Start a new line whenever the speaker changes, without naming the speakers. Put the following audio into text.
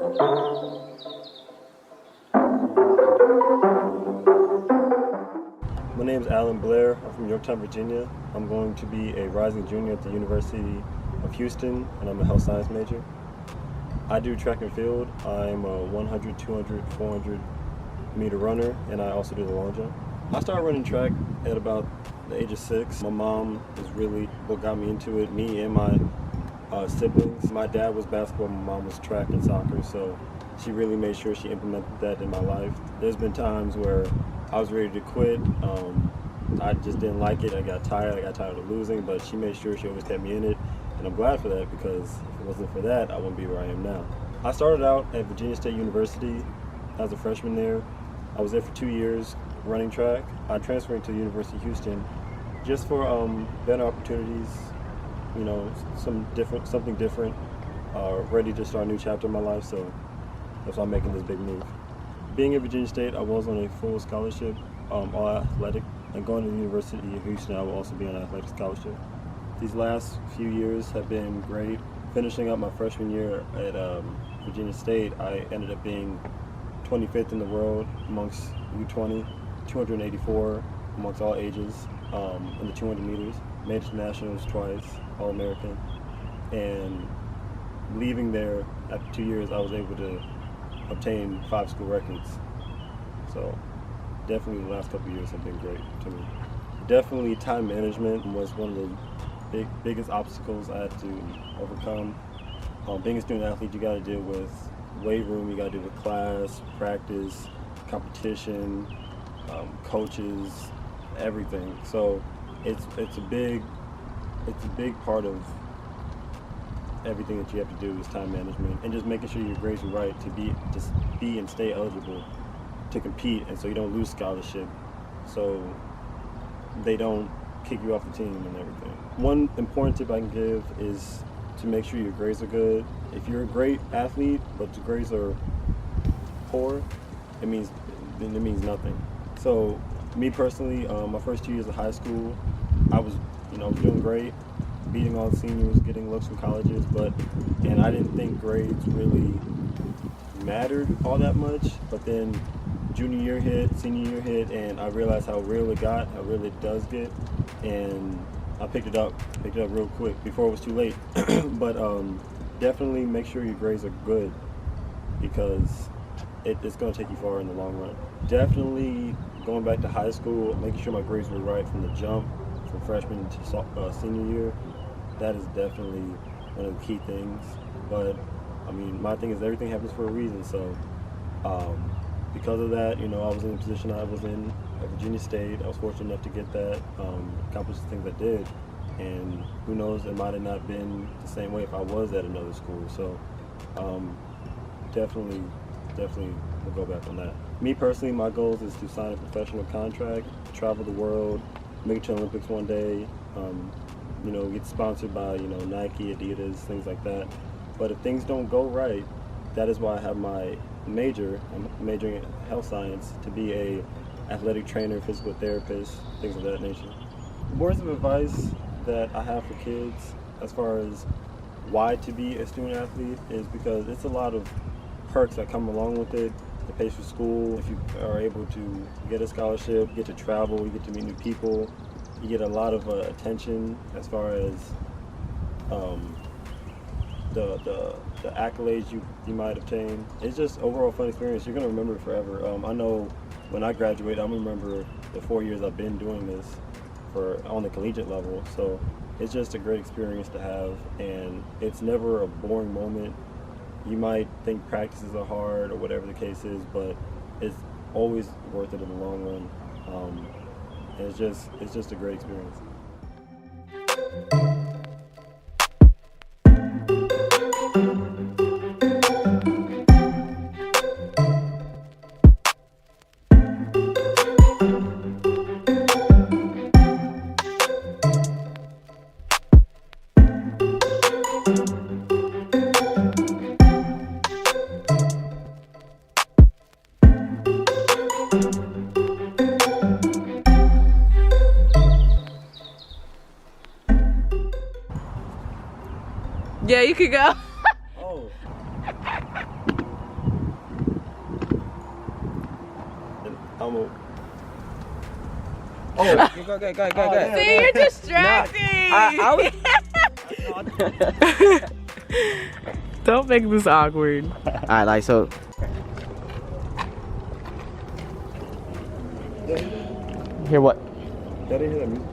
My name is Allen Blair. I'm from Yorktown, Virginia. I'm going to be a rising junior at the University of Houston, and I'm a health science major. I do track and field. I'm a 100, 200, 400 meter runner, and I also do the long jump. I started running track at about the age of 6. My mom is really what got me into it, me and my siblings. My dad was basketball, my mom was track and soccer, so she really made sure she implemented that in my life. There's been times where I was ready to quit. I just didn't like it. I got tired of losing, but she made sure she always kept me in it, and I'm glad for that, because if it wasn't for that, I wouldn't be where I am now. I started out at Virginia State University as a freshman there. I was there for 2 years running track. I transferred to the University of Houston just for better opportunities, you know, something different, ready to start a new chapter in my life, so that's why I'm making this big move. Being at Virginia State, I was on a full scholarship, all athletic, and going to the University of Houston, I will also be on an athletic scholarship. These last few years have been great. Finishing up my freshman year at Virginia State, I ended up being 25th in the world amongst U20, 284 amongst all ages in the 200 meters. Made it to nationals twice, All-American, and leaving there after 2 years, I was able to obtain 5 school records. So definitely the last couple of years have been great to me. Definitely time management was one of the biggest obstacles I had to overcome. Being a student athlete, you got to deal with weight room, you got to deal with class, practice, competition, coaches, everything. So it's a big part of everything that you have to do is time management, and just making sure your grades are right to be and stay eligible to compete, and so you don't lose scholarship, so they don't kick you off the team and everything. One important tip I can give is to make sure your grades are good. If you're a great athlete but the grades are poor, it means nothing. So me personally, my first 2 years of high school, I was doing great, beating all the seniors, getting looks from colleges, and I didn't think grades really mattered all that much. But then junior year hit, senior year hit, and I realized how real it does get, and I picked it up real quick before it was too late. But definitely make sure your grades are good, because it's going to take you far in the long run. Definitely going back to high school, making sure my grades were right from the jump, from freshman to senior year. That is definitely one of the key things. But I mean, my thing is everything happens for a reason. So because of that, I was in the position I was in at Virginia State. I was fortunate enough to get that, accomplish the things I did. And who knows, it might have not been the same way if I was at another school. So definitely we'll go back on that. Me personally, my goals is to sign a professional contract, travel the world, make it to the Olympics one day, get sponsored by, Nike, Adidas, things like that. But if things don't go right, that is why I have my major. I'm majoring in health science, to be a athletic trainer, physical therapist, things of that nature. Words of advice that I have for kids as far as why to be a student athlete is because it's a lot of perks that come along with it. It pays for school. If you are able to get a scholarship, you get to travel, you get to meet new people, you get a lot of attention as far as the accolades you might obtain. It's just overall fun experience. You're gonna remember it forever. I know when I graduate, I'm gonna remember the 4 years I've been doing this on the collegiate level. So it's just a great experience to have, and it's never a boring moment. You might think practices are hard or whatever the case is, but it's always worth it in the long run. And it's just a great experience.
Yeah, you could go.
Oh. I'm a.
Oh, go.
See, you're distracting.
I was.
Don't make this awkward.
All right, like so.
Yeah.
Hear what?
Y'all didn't hear that music?